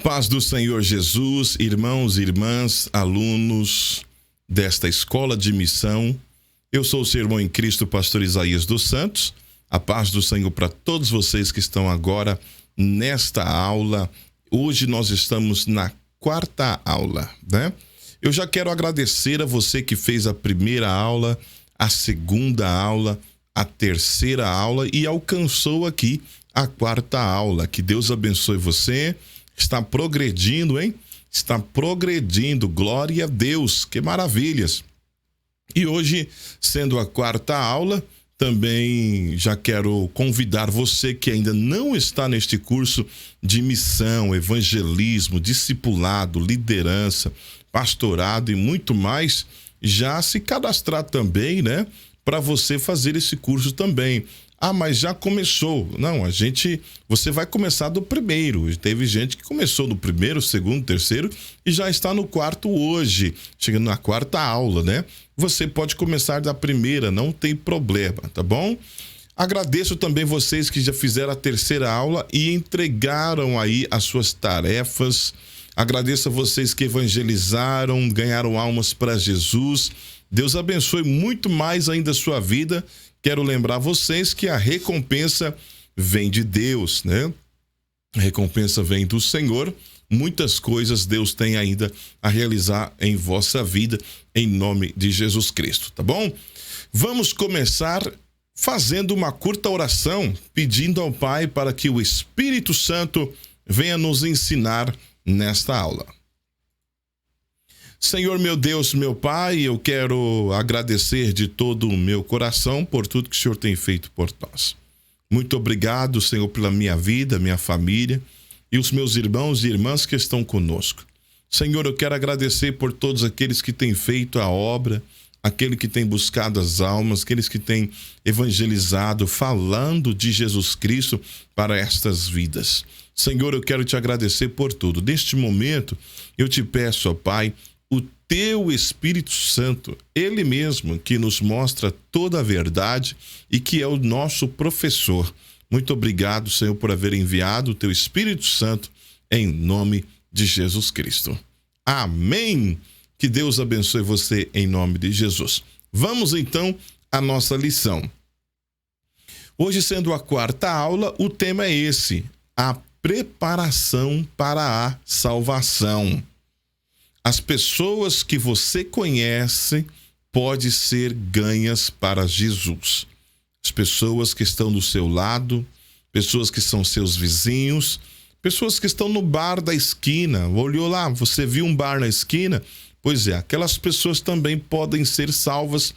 paz do Senhor Jesus, irmãos e irmãs, alunos desta escola de missão. Eu sou o seu irmão em Cristo, pastor Isaías dos Santos. A paz do Senhor para todos vocês que estão agora nesta aula. Hoje nós estamos na quarta aula, né? Eu já quero agradecer a você que fez a primeira aula, a segunda aula, a terceira aula e alcançou aqui a quarta aula. Que Deus abençoe você. Está progredindo, hein? Está progredindo. Glória a Deus. Que maravilhas. E hoje, sendo a quarta aula, também já quero convidar você que ainda não está neste curso de missão, evangelismo, discipulado, liderança, pastorado e muito mais, já se cadastrar também, né? Para você fazer esse curso também. Ah, mas já começou. Não, você vai começar do primeiro. Teve gente que começou no primeiro, segundo, terceiro e já está no quarto hoje, chegando na quarta aula, né? Você pode começar da primeira, não tem problema, tá bom? Agradeço também vocês que já fizeram a terceira aula e entregaram aí as suas tarefas. Agradeço a vocês que evangelizaram, ganharam almas para Jesus. Deus abençoe muito mais ainda a sua vida. Quero lembrar vocês que a recompensa vem de Deus, né? A recompensa vem do Senhor. Muitas coisas Deus tem ainda a realizar em vossa vida, em nome de Jesus Cristo, tá bom? Vamos começar fazendo uma curta oração, pedindo ao Pai para que o Espírito Santo venha nos ensinar nesta aula. Senhor, meu Deus, meu Pai, eu quero agradecer de todo o meu coração por tudo que o Senhor tem feito por nós. Muito obrigado, Senhor, pela minha vida, minha família e os meus irmãos e irmãs que estão conosco. Senhor, eu quero agradecer por todos aqueles que têm feito a obra, aquele que tem buscado as almas, aqueles que têm evangelizado, falando de Jesus Cristo para estas vidas. Senhor, eu quero te agradecer por tudo. Neste momento, eu te peço, ó Pai, o teu Espírito Santo, ele mesmo que nos mostra toda a verdade e que é o nosso professor. Muito obrigado, Senhor, por haver enviado o teu Espírito Santo em nome de Jesus Cristo. Amém. Que Deus abençoe você em nome de Jesus. Vamos então à nossa lição. Hoje, sendo a quarta aula, o tema é esse: a preparação para a salvação. As pessoas que você conhece podem ser ganhas para Jesus. As pessoas que estão do seu lado, pessoas que são seus vizinhos, pessoas que estão no bar da esquina. Olhou lá, você viu um bar na esquina? Pois é, aquelas pessoas também podem ser salvas,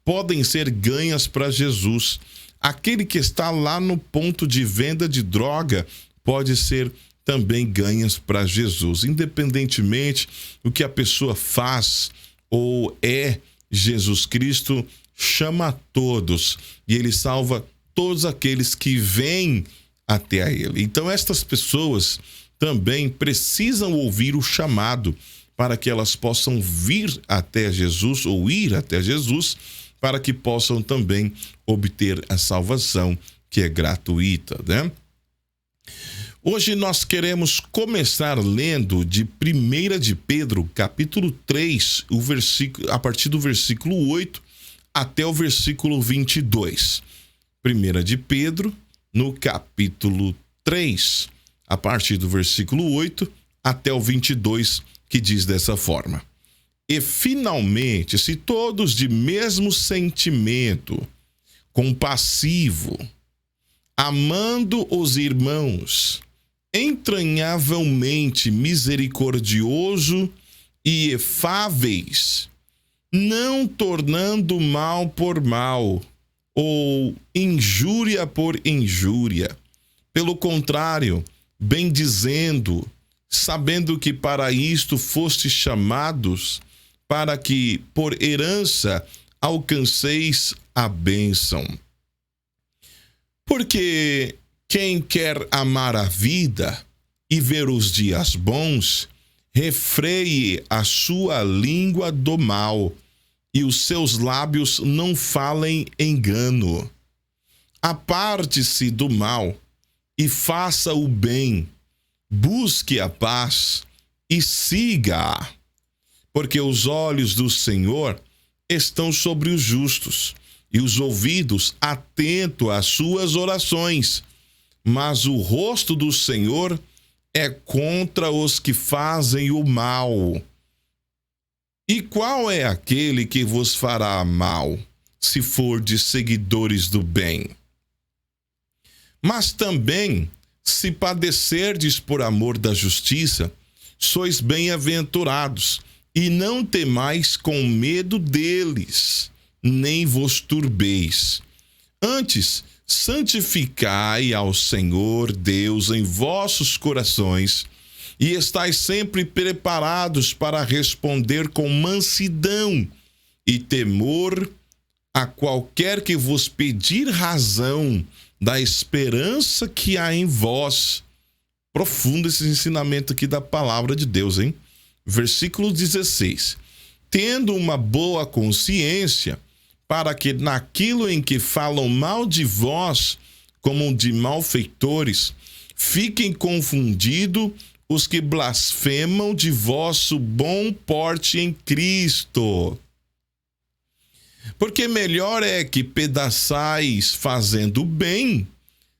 podem ser ganhas para Jesus. Aquele que está lá no ponto de venda de droga pode ser também ganhas para Jesus, independentemente do que a pessoa faz ou é. Jesus Cristo chama a todos e ele salva todos aqueles que vêm até a ele. Então estas pessoas também precisam ouvir o chamado para que elas possam vir até Jesus ou ir até Jesus, para que possam também obter a salvação que é gratuita, né? Hoje nós queremos começar lendo de 1 de Pedro, capítulo 3, a partir do versículo 8 até o versículo 22. 1 de Pedro, no capítulo 3, a partir do versículo 8 até o 22, que diz dessa forma: E finalmente, se todos de mesmo sentimento, compassivo, amando os irmãos, entranhavelmente misericordioso e efáveis, não tornando mal por mal, ou injúria por injúria. Pelo contrário, bendizendo, sabendo que para isto fostes chamados, para que por herança alcanceis a bênção. Porque quem quer amar a vida e ver os dias bons, refreie a sua língua do mal e os seus lábios não falem engano. Aparte-se do mal e faça o bem. busque a paz e siga-a, porque os olhos do Senhor estão sobre os justos e os ouvidos atentos às suas orações, mas o rosto do Senhor é contra os que fazem o mal. E qual é aquele que vos fará mal, se fordes seguidores do bem? Mas também, se padecerdes por amor da justiça, sois bem-aventurados, e não temais com medo deles, nem vos turbeis. Antes, santificai ao Senhor Deus em vossos corações, e estais sempre preparados para responder com mansidão e temor a qualquer que vos pedir razão da esperança que há em vós. Profundo esse ensinamento aqui da palavra de Deus, hein? Versículo 16. Tendo uma boa consciência, para que naquilo em que falam mal de vós, como de malfeitores, fiquem confundidos os que blasfemam de vosso bom porte em Cristo. Porque melhor é que pedaçais fazendo bem,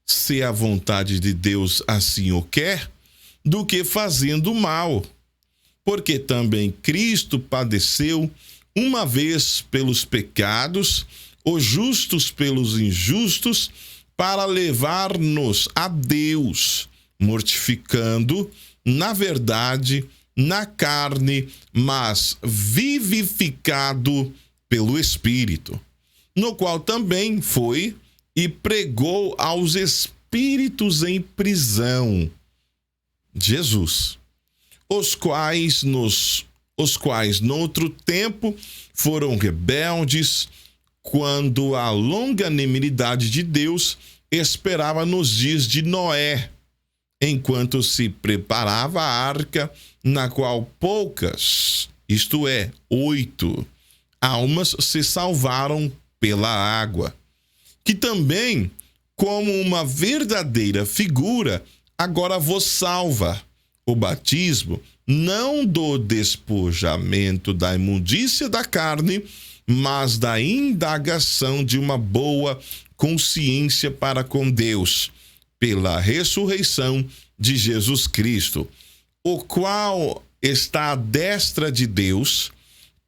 se a vontade de Deus assim o quer, do que fazendo mal. Porque também Cristo padeceu uma vez pelos pecados, os justos pelos injustos, para levar-nos a Deus, mortificando, na verdade, na carne, mas vivificado pelo Espírito, no qual também foi e pregou aos espíritos em prisão, Jesus, os quais noutro tempo foram rebeldes, quando a longanimidade de Deus esperava nos dias de Noé, enquanto se preparava a arca, na qual poucas, isto é, 8 almas se salvaram pela água, que também, como uma verdadeira figura, agora vos salva. O batismo, não do despojamento da imundícia da carne, mas da indagação de uma boa consciência para com Deus, pela ressurreição de Jesus Cristo, o qual está à destra de Deus,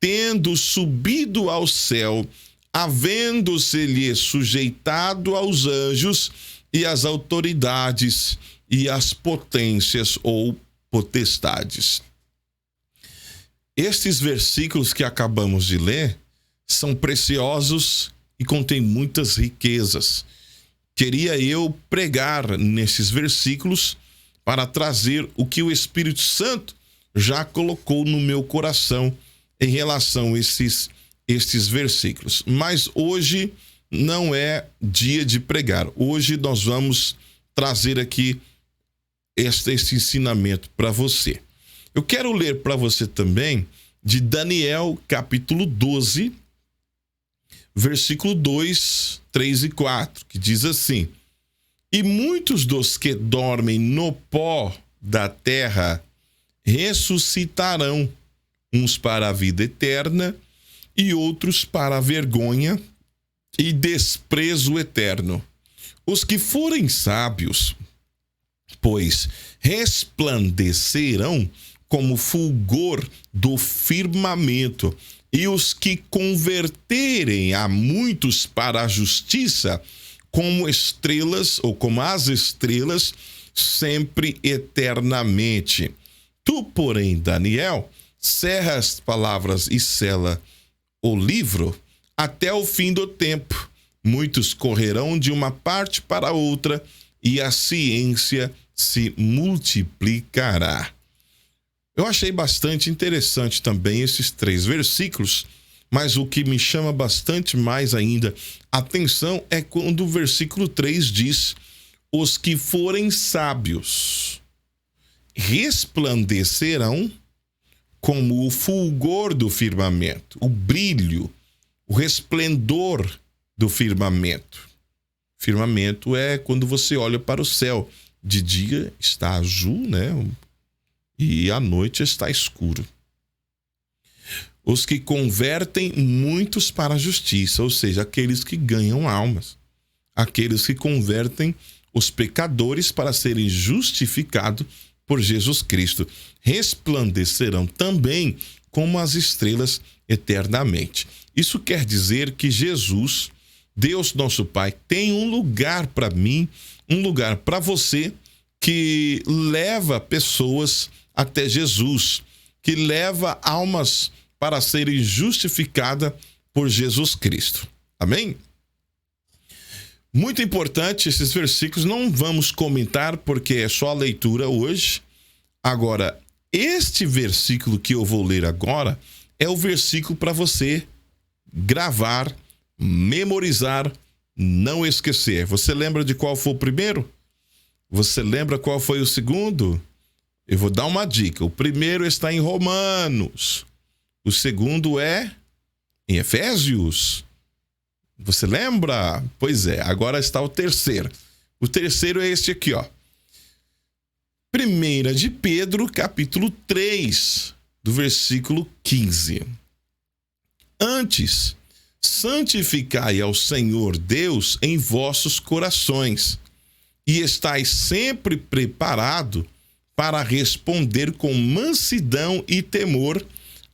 tendo subido ao céu, havendo-se-lhe sujeitado aos anjos e às autoridades e às potências ou potestades. Estes versículos que acabamos de ler são preciosos e contêm muitas riquezas. Queria eu pregar nesses versículos para trazer o que o Espírito Santo já colocou no meu coração em relação a estes versículos. Mas hoje não é dia de pregar. Hoje nós vamos trazer aqui este ensinamento para você. Eu quero ler para você também de Daniel, capítulo 12, versículo 2, 3 e 4, que diz assim: E muitos dos que dormem no pó da terra ressuscitarão, uns para a vida eterna e outros para a vergonha e desprezo eterno. Os que forem sábios, pois resplandecerão como fulgor do firmamento, e os que converterem a muitos para a justiça, como estrelas, ou como as estrelas, sempre eternamente. Tu, porém, Daniel, cerra as palavras e sela o livro até o fim do tempo. Muitos correrão de uma parte para outra, e a ciência se multiplicará. Eu achei bastante interessante também esses 3 versículos, mas o que me chama bastante mais ainda atenção é quando o versículo 3 diz: os que forem sábios resplandecerão como o fulgor do firmamento, o brilho, o resplendor do firmamento. Firmamento é quando você olha para o céu, De dia está azul, né? E à noite está escuro. Os que convertem muitos para a justiça, ou seja, aqueles que ganham almas. Aqueles que convertem os pecadores para serem justificados por Jesus Cristo. Resplandecerão também como as estrelas eternamente. Isso quer dizer que Jesus, Deus nosso Pai, tem um lugar para mim, um lugar para você, que leva pessoas até Jesus, que leva almas para serem justificadas por Jesus Cristo. Amém? Muito importante, esses versículos não vamos comentar porque é só a leitura hoje. Agora, este versículo que eu vou ler agora é o versículo para você gravar, memorizar, não esquecer. Você lembra de qual foi o primeiro? Você lembra qual foi o segundo? Eu vou dar uma dica. O primeiro está em Romanos. O segundo é em Efésios. Você lembra? Pois é, agora está o terceiro. O terceiro é este aqui, ó. 1 de Pedro, capítulo 3, do versículo 15. Antes, santificai ao Senhor Deus em vossos corações, e estais sempre preparado para responder com mansidão e temor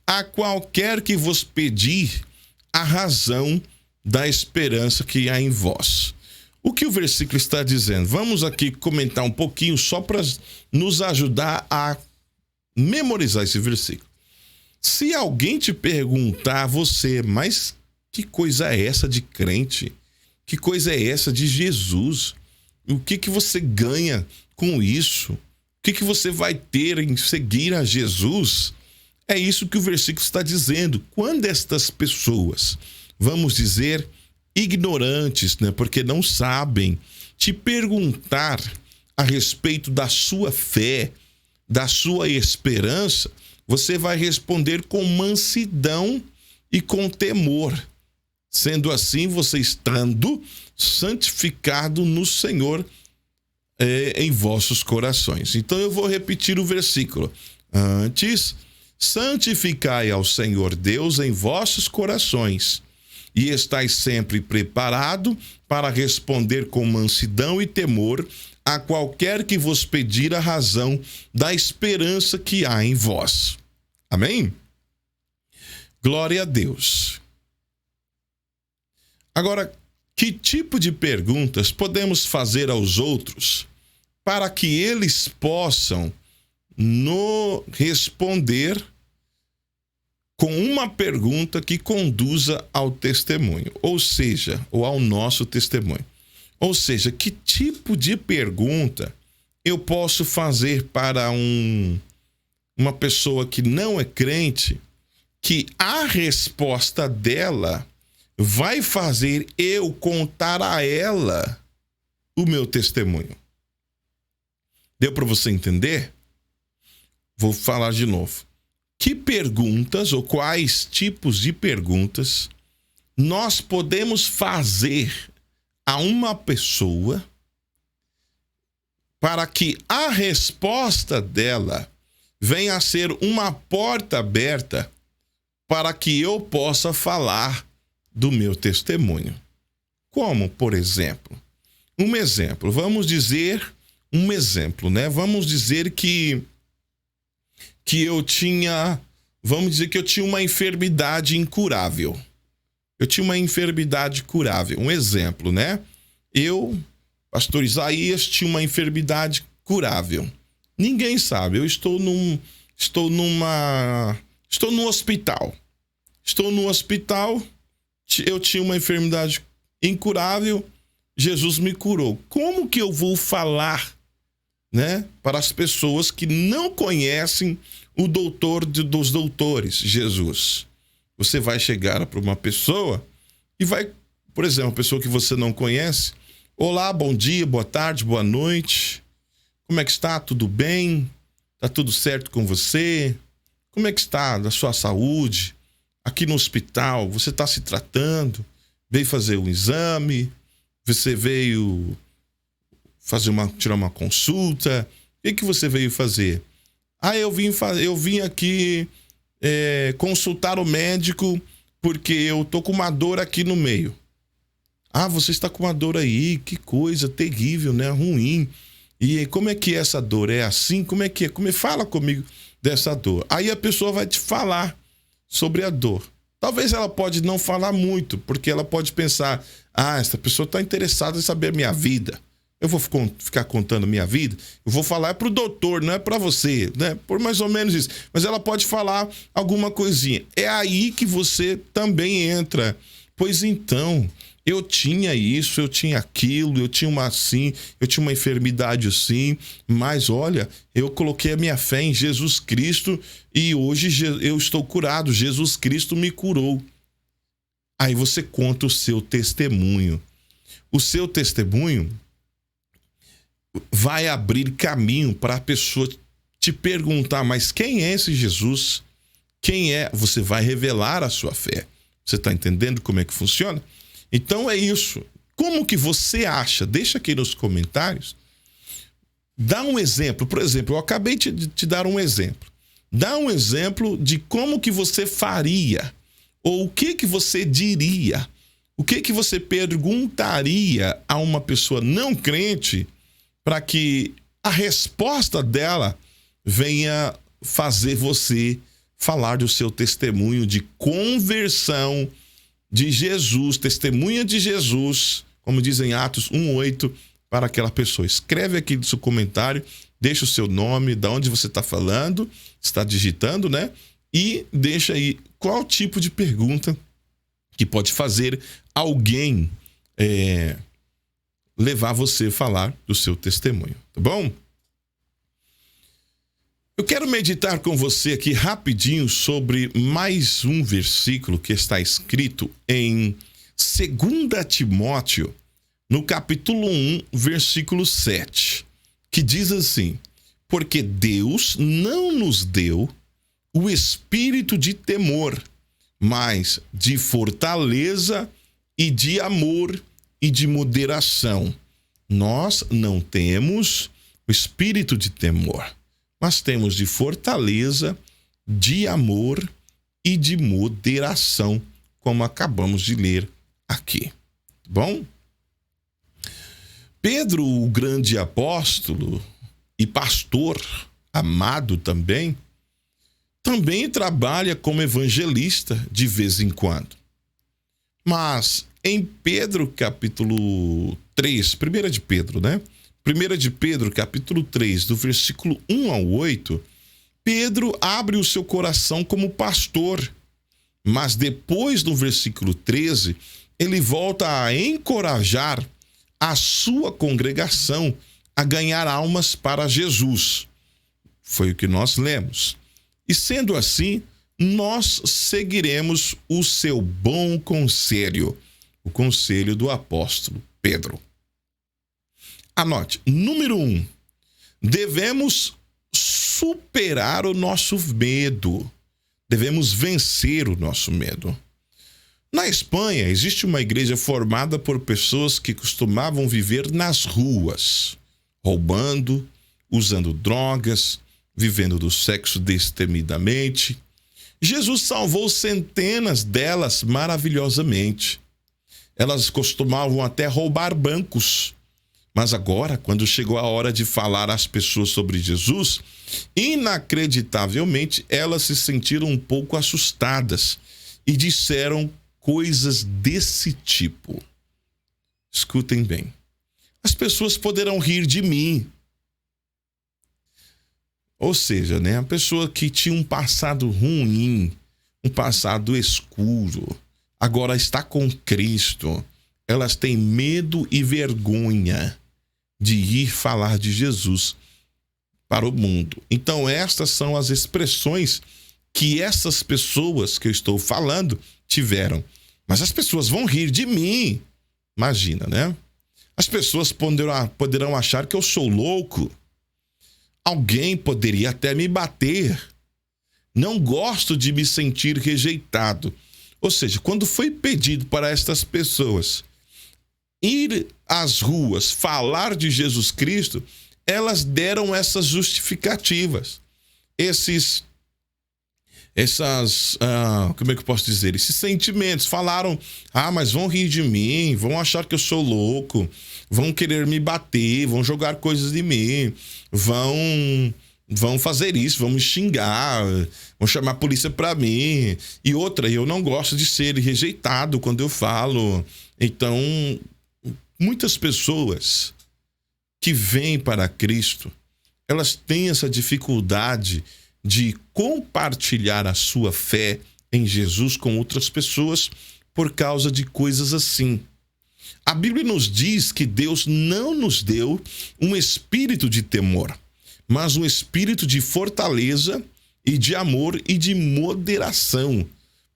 a qualquer que vos pedir a razão da esperança que há em vós. O que o versículo está dizendo? Vamos aqui comentar um pouquinho só para nos ajudar a memorizar esse versículo. Se alguém te perguntar a você, mas que coisa é essa de crente? Que coisa é essa de Jesus? O que você ganha com isso? O que você vai ter em seguir a Jesus? É isso que o versículo está dizendo. Quando estas pessoas, vamos dizer, ignorantes, né, porque não sabem, te perguntar a respeito da sua fé, da sua esperança, você vai responder com mansidão e com temor. Sendo assim, você estando santificado no Senhor em vossos corações. Então eu vou repetir o versículo. Antes, santificai ao Senhor Deus em vossos corações, e estais sempre preparado para responder com mansidão e temor a qualquer que vos pedir a razão da esperança que há em vós. Amém? Glória a Deus. Agora, que tipo de perguntas podemos fazer aos outros para que eles possam nos responder com uma pergunta que conduza ao testemunho, ou seja, ou ao nosso testemunho? Ou seja, que tipo de pergunta eu posso fazer para uma pessoa que não é crente, que a resposta dela vai fazer eu contar a ela o meu testemunho? Deu para você entender? Vou falar de novo. Que perguntas ou quais tipos de perguntas nós podemos fazer a uma pessoa para que a resposta dela venha a ser uma porta aberta para que eu possa falar do meu testemunho? Como, por exemplo? Um exemplo, vamos dizer um exemplo, né? Vamos dizer que eu tinha, uma enfermidade incurável. Eu tinha uma enfermidade curável. Um exemplo, né? Eu, pastor Isaías, tinha uma enfermidade curável. Ninguém sabe. Eu estou num hospital. Estou no hospital, eu tinha uma enfermidade incurável, Jesus me curou. Como que eu vou falar, né, para as pessoas que não conhecem o doutor dos doutores, Jesus? Você vai chegar para uma pessoa e vai, por exemplo, uma pessoa que você não conhece: olá, bom dia, boa tarde, boa noite, como é que está? Tudo bem? Está tudo certo com você? Como é que está a sua saúde? Aqui no hospital, você está se tratando? Veio fazer um exame? Você veio tirar uma consulta? O que você veio fazer? Eu vim aqui consultar o médico porque eu tô com uma dor aqui no meio. Você está com uma dor aí, que coisa terrível, né? Ruim. E como é que é essa dor? É assim? Como é que é? Fala comigo dessa dor. Aí a pessoa vai te falar sobre a dor. Talvez ela pode não falar muito, porque ela pode pensar, essa pessoa está interessada em saber a minha vida. Eu vou ficar contando minha vida? Eu vou falar para o doutor, não é para você, né? Por mais ou menos isso. Mas ela pode falar alguma coisinha. É aí que você também entra. Pois então, eu tinha isso, eu tinha aquilo, eu tinha uma enfermidade assim, mas olha, eu coloquei a minha fé em Jesus Cristo e hoje eu estou curado, Jesus Cristo me curou. Aí você conta o seu testemunho. O seu testemunho vai abrir caminho para a pessoa te perguntar, mas quem é esse Jesus? Quem é? Você vai revelar a sua fé. Você está entendendo como é que funciona? Então é isso. Como que você acha? Deixa aqui nos comentários. Dá um exemplo. Por exemplo, eu acabei de te dar um exemplo. Dá um exemplo de como que você faria. Ou o que você diria. O que você perguntaria a uma pessoa não crente para que a resposta dela venha fazer você falar do seu testemunho de conversão de Jesus, testemunha de Jesus, como dizem Atos 1:8, para aquela pessoa. Escreve aqui no seu comentário, deixa o seu nome, de onde você está falando, está digitando, né? E deixa aí qual tipo de pergunta que pode fazer alguém levar você a falar do seu testemunho, tá bom? Eu quero meditar com você aqui rapidinho sobre mais um versículo que está escrito em 2 Timóteo, no capítulo 1, versículo 7, que diz assim: porque Deus não nos deu o espírito de temor, mas de fortaleza e de amor e de moderação. Nós não temos o espírito de temor, mas temos de fortaleza, de amor e de moderação, como acabamos de ler aqui. Bom? Pedro, o grande apóstolo e pastor, amado também trabalha como evangelista de vez em quando. Mas em Pedro, capítulo 3, 1 de Pedro, né? 1 de Pedro, capítulo 3, do versículo 1 ao 8, Pedro abre o seu coração como pastor. Mas depois, no versículo 13, ele volta a encorajar a sua congregação a ganhar almas para Jesus. Foi o que nós lemos. E sendo assim, nós seguiremos o seu bom conselho, o conselho do apóstolo Pedro. Anote, número 1, devemos superar o nosso medo, devemos vencer o nosso medo. Na Espanha, existe uma igreja formada por pessoas que costumavam viver nas ruas, roubando, usando drogas, vivendo do sexo destemidamente. Jesus salvou centenas delas maravilhosamente. Elas costumavam até roubar bancos. Mas agora, quando chegou a hora de falar às pessoas sobre Jesus, inacreditavelmente, elas se sentiram um pouco assustadas e disseram coisas desse tipo. Escutem bem. As pessoas poderão rir de mim. Ou seja, né, a pessoa que tinha um passado ruim, um passado escuro, agora está com Cristo. Elas têm medo e vergonha de ir falar de Jesus para o mundo. Então, estas são as expressões que essas pessoas que eu estou falando tiveram. Mas as pessoas vão rir de mim. Imagina, né? As pessoas poderão achar que eu sou louco. Alguém poderia até me bater. Não gosto de me sentir rejeitado. Ou seja, quando foi pedido para estas pessoas ir às ruas, falar de Jesus Cristo, elas deram essas justificativas, como é que eu posso dizer? Esses sentimentos. Falaram, mas vão rir de mim, vão achar que eu sou louco, vão querer me bater, vão jogar coisas de mim, vão fazer isso, vão me xingar, vão chamar a polícia pra mim. E outra, eu não gosto de ser rejeitado quando eu falo. Então, muitas pessoas que vêm para Cristo, elas têm essa dificuldade de compartilhar a sua fé em Jesus com outras pessoas por causa de coisas assim. A Bíblia nos diz que Deus não nos deu um espírito de temor, mas um espírito de fortaleza e de amor e de moderação.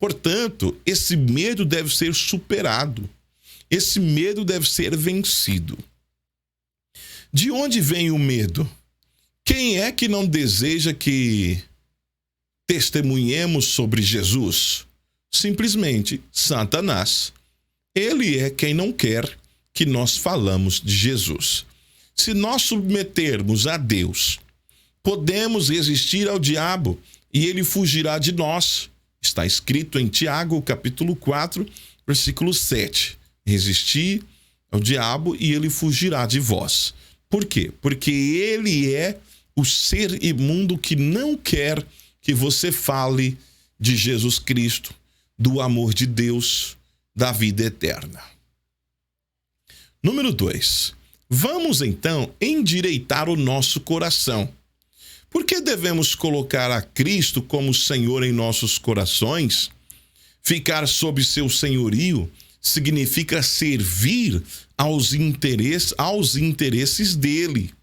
Portanto, esse medo deve ser superado. Esse medo deve ser vencido. De onde vem o medo? Quem é que não deseja que testemunhemos sobre Jesus? Simplesmente Satanás. Ele é quem não quer que nós falamos de Jesus. Se nós submetermos a Deus, podemos resistir ao diabo e ele fugirá de nós. Está escrito em Tiago, capítulo 4, versículo 7. Resistir ao diabo e ele fugirá de vós. Por quê? Porque ele é o ser imundo que não quer que você fale de Jesus Cristo, do amor de Deus, da vida eterna. Número 2. Vamos então endireitar o nosso coração. Por que devemos colocar a Cristo como Senhor em nossos corações? Ficar sob seu senhorio significa servir aos interesses dele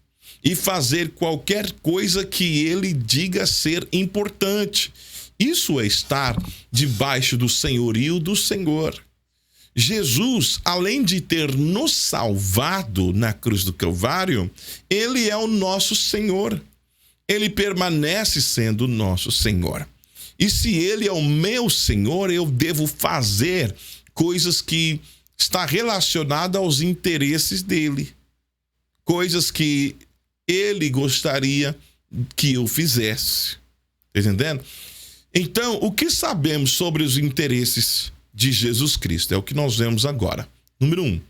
e fazer qualquer coisa que ele diga ser importante. Isso é estar debaixo do senhorio do Senhor. Jesus, além de ter nos salvado na cruz do Calvário, ele é o nosso Senhor. Ele permanece sendo o nosso Senhor. E se ele é o meu Senhor, eu devo fazer coisas que está relacionada aos interesses dele. Coisas que ele gostaria que eu fizesse. Tá entendendo? Então, o que sabemos sobre os interesses de Jesus Cristo? É o que nós vemos agora. Número 1.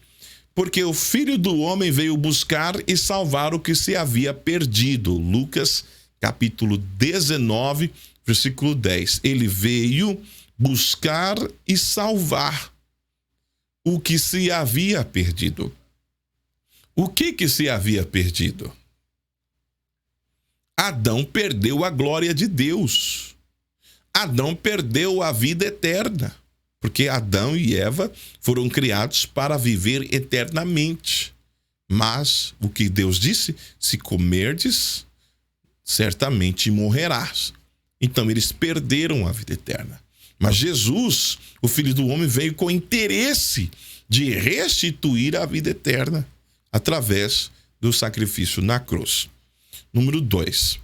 Porque o Filho do Homem veio buscar e salvar o que se havia perdido. Lucas, capítulo 19, versículo 10. Ele veio buscar e salvar o que se havia perdido. O que se havia perdido? Adão perdeu a glória de Deus. Adão perdeu a vida eterna, porque Adão e Eva foram criados para viver eternamente. Mas o que Deus disse? Se comerdes, certamente morrerás. Então eles perderam a vida eterna. Mas Jesus, o Filho do Homem, veio com interesse de restituir a vida eterna através do sacrifício na cruz. Número 2.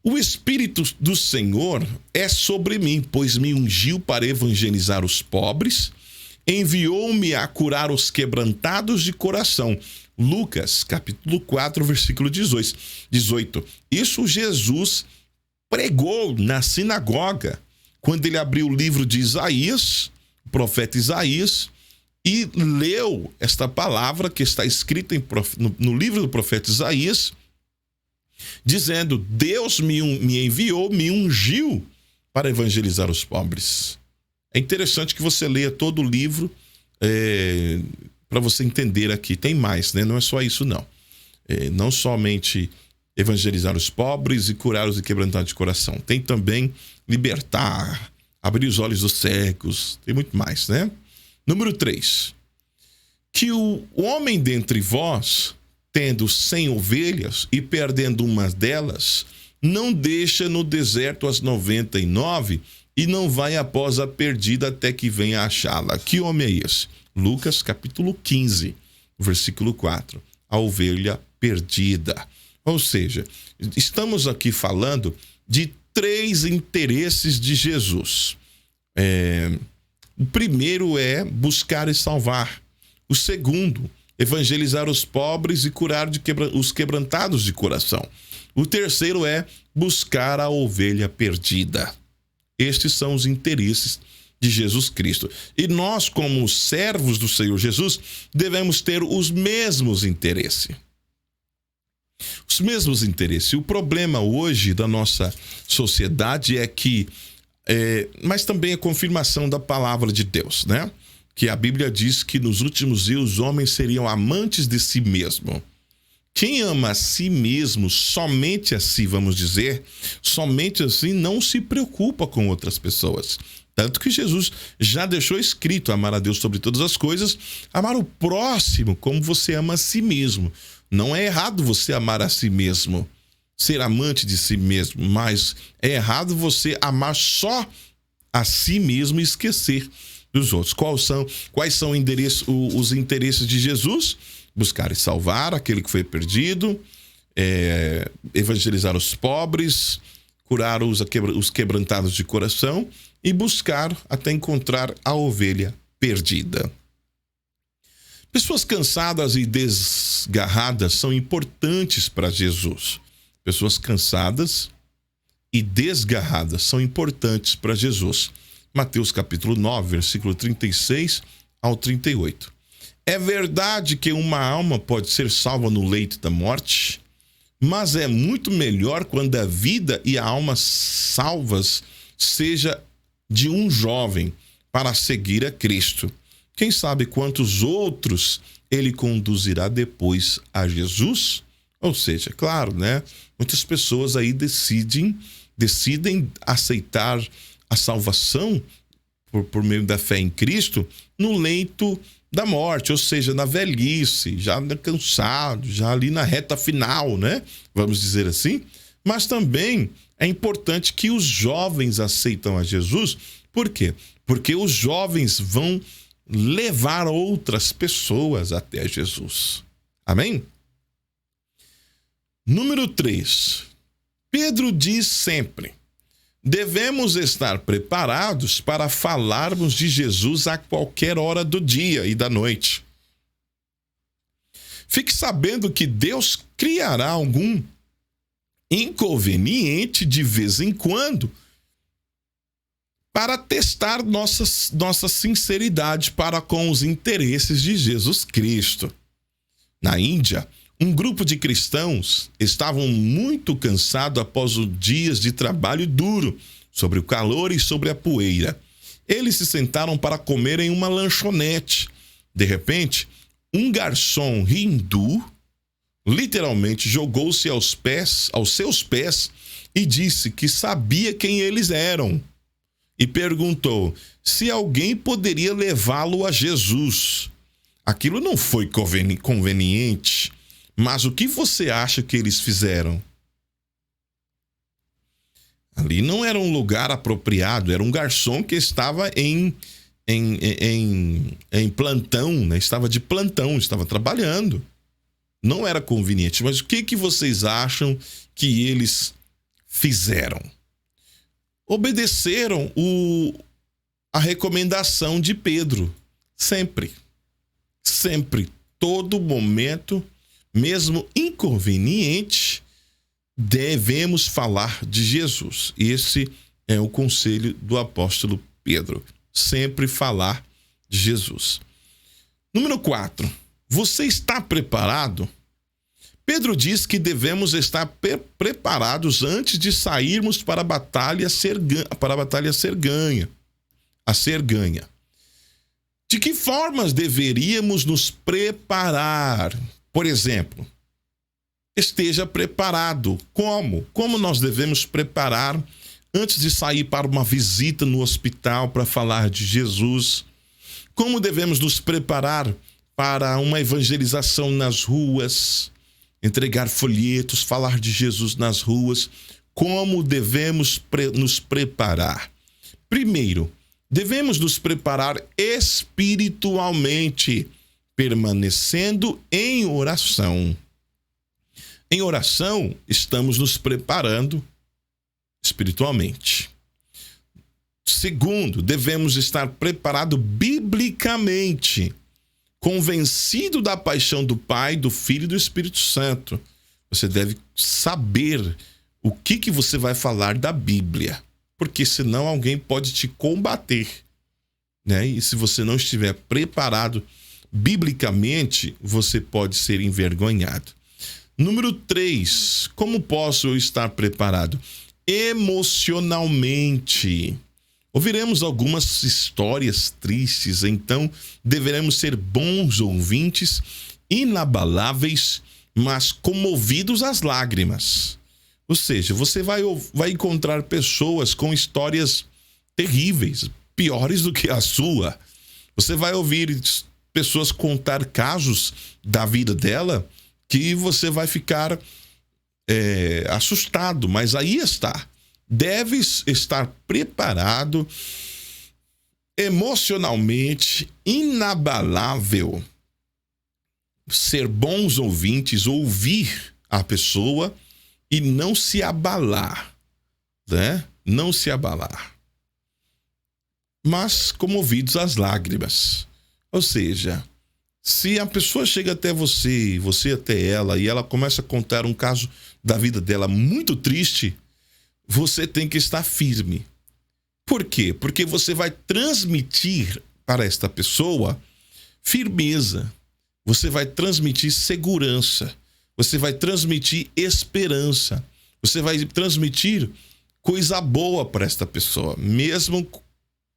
O Espírito do Senhor é sobre mim, pois me ungiu para evangelizar os pobres, enviou-me a curar os quebrantados de coração. Lucas, capítulo 4, versículo 18. Isso Jesus pregou na sinagoga, quando ele abriu o livro de Isaías, o profeta Isaías, e leu esta palavra que está escrita no livro do profeta Isaías, dizendo: Deus me enviou, me ungiu para evangelizar os pobres. É interessante que você leia todo o livro para você entender aqui. Tem mais, né? Não é só isso, não. Não somente evangelizar os pobres e curar os quebrantados de coração. Tem também libertar, abrir os olhos dos cegos. Tem muito mais, né? Número 3. Que o homem dentre vós, tendo 100 ovelhas e perdendo uma delas, não deixa no deserto as 99 e não vai após a perdida até que venha achá-la. Que homem é esse? Lucas capítulo 15, versículo 4. A ovelha perdida. Ou seja, estamos aqui falando de 3 interesses de Jesus. O primeiro é buscar e salvar. O segundo, evangelizar os pobres e curar os quebrantados de coração. O terceiro é buscar a ovelha perdida. Estes são os interesses de Jesus Cristo. E nós, como servos do Senhor Jesus, devemos ter os mesmos interesses. Os mesmos interesses. O problema hoje da nossa sociedade é que, mas também a confirmação da palavra de Deus, né? Que a Bíblia diz que nos últimos dias os homens seriam amantes de si mesmo. Quem ama a si mesmo, somente a si, vamos dizer, somente assim, não se preocupa com outras pessoas. Tanto que Jesus já deixou escrito: amar a Deus sobre todas as coisas, amar o próximo como você ama a si mesmo. Não é errado você amar a si mesmo, ser amante de si mesmo, mas é errado você amar só a si mesmo e esquecer dos outros. Quais são os interesses de Jesus? Buscar e salvar aquele que foi perdido, evangelizar os pobres, curar os quebrantados de coração e buscar até encontrar a ovelha perdida. Pessoas cansadas e desgarradas são importantes para Jesus. Pessoas cansadas e desgarradas são importantes para Jesus. Mateus capítulo 9, versículo 36 ao 38. É verdade que uma alma pode ser salva no leito da morte, mas é muito melhor quando a vida e a alma salvas seja de um jovem para seguir a Cristo. Quem sabe quantos outros ele conduzirá depois a Jesus? Ou seja, claro, né? Muitas pessoas aí decidem aceitar a salvação por meio da fé em Cristo no leito da morte, ou seja, na velhice, já cansado, já ali na reta final, né? Vamos dizer assim. Mas também é importante que os jovens aceitam a Jesus. Por quê? Porque os jovens vão levar outras pessoas até Jesus. Amém? Número 3. Pedro diz sempre: devemos estar preparados para falarmos de Jesus a qualquer hora do dia e da noite. Fique sabendo que Deus criará algum inconveniente de vez em quando para testar nossa sinceridade para com os interesses de Jesus Cristo. Na Índia, um grupo de cristãos estavam muito cansados após os dias de trabalho duro, sobre o calor e sobre a poeira. Eles se sentaram para comer em uma lanchonete. De repente, um garçom hindu literalmente jogou-se aos seus pés e disse que sabia quem eles eram. E perguntou se alguém poderia levá-lo a Jesus. Aquilo não foi conveniente, mas o que você acha que eles fizeram? Ali não era um lugar apropriado, era um garçom que estava em plantão, né? Estava de plantão, estava trabalhando. Não era conveniente, mas o que vocês acham que eles fizeram? Obedeceram a recomendação de Pedro. Sempre, todo momento, mesmo inconveniente, devemos falar de Jesus. Esse é o conselho do apóstolo Pedro. Sempre falar de Jesus. Número 4. Você está preparado? Pedro diz que devemos estar preparados antes de sairmos para a batalha ser ganha. De que formas deveríamos nos preparar? Por exemplo, esteja preparado. Como? Como nós devemos preparar antes de sair para uma visita no hospital para falar de Jesus? Como devemos nos preparar para uma evangelização nas ruas? Entregar folhetos, falar de Jesus nas ruas. Como devemos nos preparar? Primeiro, devemos nos preparar espiritualmente, permanecendo em oração. Em oração, estamos nos preparando espiritualmente. Segundo, devemos estar preparados biblicamente, convencido da paixão do Pai, do Filho e do Espírito Santo. Você deve saber o que você vai falar da Bíblia, porque senão alguém pode te combater, né? E se você não estiver preparado biblicamente, você pode ser envergonhado. Número 3, como posso eu estar preparado? Emocionalmente. Ouviremos algumas histórias tristes, então deveremos ser bons ouvintes, inabaláveis, mas comovidos às lágrimas. Ou seja, você vai encontrar pessoas com histórias terríveis, piores do que a sua. Você vai ouvir pessoas contar casos da vida dela que você vai ficar assustado, mas aí está. Deves estar preparado emocionalmente, inabalável, ser bons ouvintes, ouvir a pessoa e não se abalar, né? Não se abalar. Mas comovidos às lágrimas. Ou seja, se a pessoa chega até você, você até ela, e ela começa a contar um caso da vida dela muito triste, você tem que estar firme. Por quê? Porque você vai transmitir para esta pessoa firmeza, você vai transmitir segurança, você vai transmitir esperança, você vai transmitir coisa boa para esta pessoa, mesmo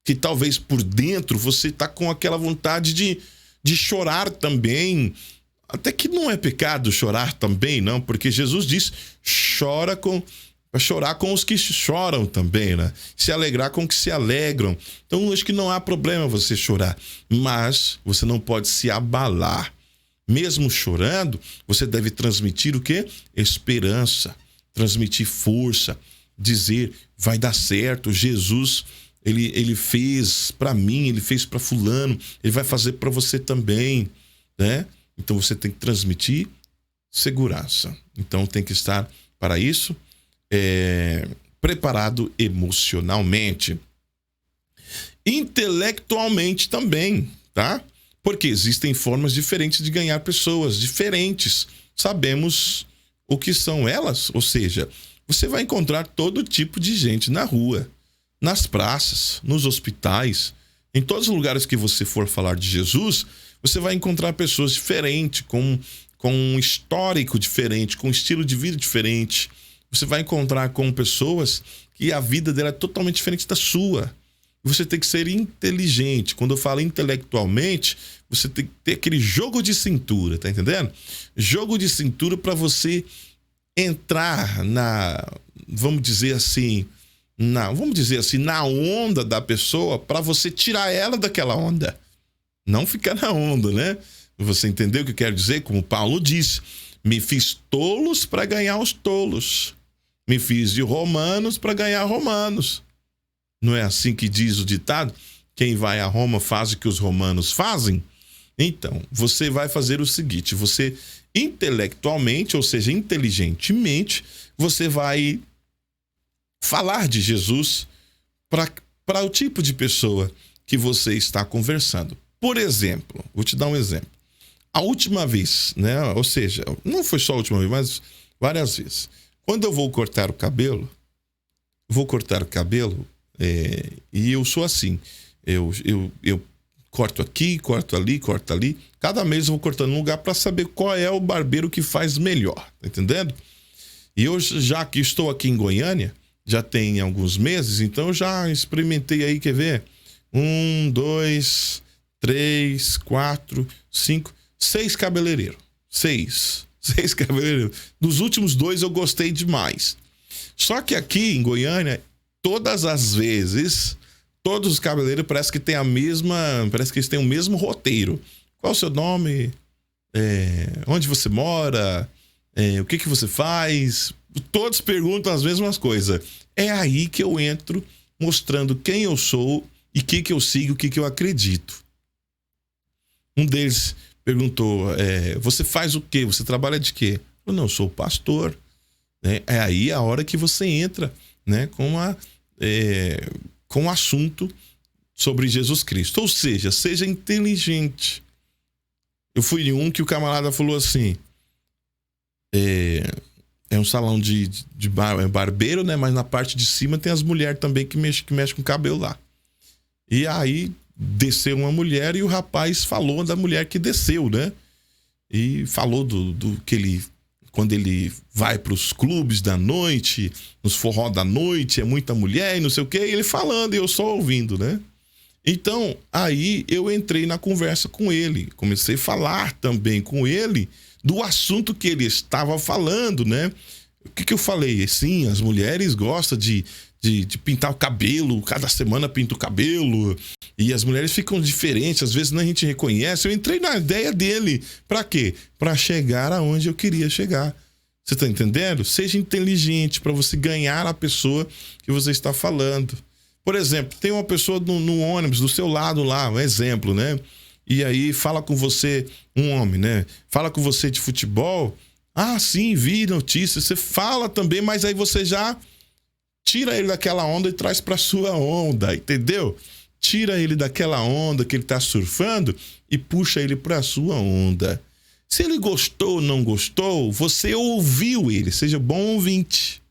que talvez por dentro você está com aquela vontade de chorar também. Até que não é pecado chorar também, não, porque Jesus diz, chorar com os que choram também, né? Se alegrar com os que se alegram. Então, acho que não há problema você chorar, mas você não pode se abalar. Mesmo chorando, você deve transmitir o quê? Esperança, transmitir força, dizer, vai dar certo, Jesus, ele fez para mim, ele fez para fulano, ele vai fazer para você também, né? Então, você tem que transmitir segurança. Então, tem que estar para isso preparado emocionalmente, intelectualmente também, tá? Porque existem formas diferentes de ganhar pessoas, diferentes. Sabemos o que são elas, ou seja, você vai encontrar todo tipo de gente na rua, nas praças, nos hospitais, em todos os lugares que você for falar de Jesus, você vai encontrar pessoas diferentes, com um histórico diferente, com um estilo de vida diferente. Você vai encontrar com pessoas que a vida dela é totalmente diferente da sua. Você tem que ser inteligente. Quando eu falo intelectualmente, você tem que ter aquele jogo de cintura, tá entendendo? Jogo de cintura para você entrar vamos dizer assim, na onda da pessoa, para você tirar ela daquela onda. Não ficar na onda, né? Você entendeu o que eu quero dizer? Como Paulo disse, me fiz tolos para ganhar os tolos. Me fiz de romanos para ganhar romanos. Não é assim que diz o ditado? Quem vai a Roma faz o que os romanos fazem? Então, você vai fazer o seguinte, você intelectualmente, ou seja, inteligentemente, você vai falar de Jesus para o tipo de pessoa que você está conversando. Por exemplo, vou te dar um exemplo. A última vez, né? Ou seja, não foi só a última vez, mas várias vezes. Quando eu vou cortar o cabelo, e eu sou assim. Eu corto aqui, corto ali, corto ali. Cada mês eu vou cortando um lugar para saber qual é o barbeiro que faz melhor, tá entendendo? E eu, já que estou aqui em Goiânia, já tem alguns meses, então eu já experimentei aí, quer ver? 1, 2, 3, 4, 5, 6 cabeleireiros. 6 cabeleireiros. Dos últimos 2 eu gostei demais. Só que aqui em Goiânia, todas as vezes, todos os cabeleireiros parece que eles têm o mesmo roteiro. Qual o seu nome? Onde você mora? O que você faz? Todos perguntam as mesmas coisas. É aí que eu entro mostrando quem eu sou e o que eu sigo, o que eu acredito. Um deles perguntou, você faz o quê? Você trabalha de quê? Eu não, sou pastor. Né? É aí a hora que você entra, né, com o assunto sobre Jesus Cristo. Ou seja, seja inteligente. Eu fui em um que o camarada falou assim, é um salão de barbeiro, né? Mas na parte de cima tem as mulheres também que mexem com o cabelo lá. E aí desceu uma mulher e o rapaz falou da mulher que desceu, né? E falou do que ele... Quando ele vai para os clubes da noite, nos forró da noite, é muita mulher e não sei o quê. E ele falando e eu só ouvindo, né? Então, aí eu entrei na conversa com ele. Comecei a falar também com ele do assunto que ele estava falando, né? O que eu falei? Sim, as mulheres gostam de pintar o cabelo, cada semana pinta o cabelo, e as mulheres ficam diferentes, às vezes nem a gente reconhece. Eu entrei na ideia dele, pra quê? Pra chegar aonde eu queria chegar. Você tá entendendo? Seja inteligente pra você ganhar a pessoa que você está falando. Por exemplo, tem uma pessoa no ônibus do seu lado lá, um exemplo, né? E aí fala com você, um homem, né? Fala com você de futebol. Ah, sim, vi notícia. Você fala também, mas aí você já tira ele daquela onda e traz pra sua onda, entendeu? Tira ele daquela onda que ele tá surfando e puxa ele pra sua onda. Se ele gostou ou não gostou, você ouviu ele, seja bom ouvinte.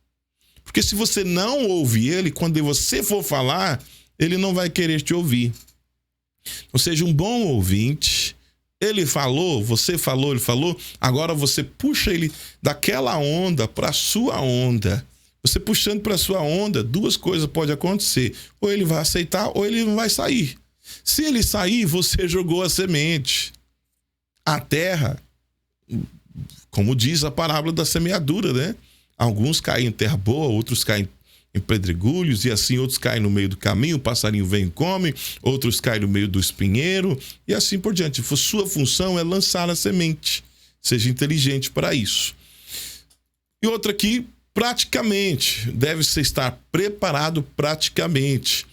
Porque se você não ouvir ele, quando você for falar, ele não vai querer te ouvir. Então seja um bom ouvinte. Ele falou, você falou, ele falou, agora você puxa ele daquela onda pra sua onda. Você puxando para sua onda, duas coisas podem acontecer. Ou ele vai aceitar, ou ele não vai sair. Se ele sair, você jogou a semente. A terra, como diz a parábola da semeadura, né? Alguns caem em terra boa, outros caem em pedregulhos, e assim outros caem no meio do caminho, o passarinho vem e come, outros caem no meio do espinheiro, e assim por diante. Sua função é lançar a semente. Seja inteligente para isso. E outra aqui, praticamente, deve-se estar preparado praticamente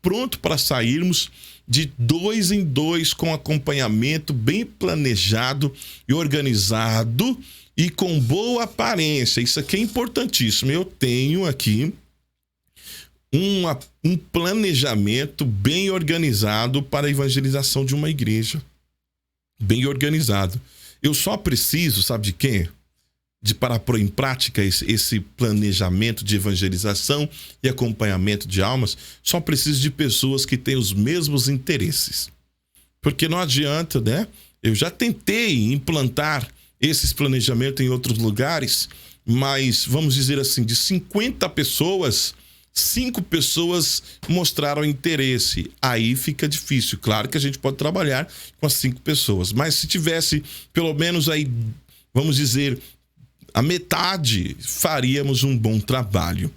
pronto para sairmos de 2 em 2 com acompanhamento bem planejado e organizado e com boa aparência. Isso aqui é importantíssimo. Eu tenho aqui um planejamento bem organizado para a evangelização de uma igreja. Bem organizado. Eu só preciso, sabe de quê? De para pôr em prática esse planejamento de evangelização e acompanhamento de almas, só preciso de pessoas que têm os mesmos interesses. Porque não adianta, né? Eu já tentei implantar esses planejamentos em outros lugares, mas, vamos dizer assim, de 50 pessoas, 5 pessoas mostraram interesse. Aí fica difícil. Claro que a gente pode trabalhar com as 5 pessoas, mas se tivesse pelo menos aí, vamos dizer, a metade, faríamos um bom trabalho.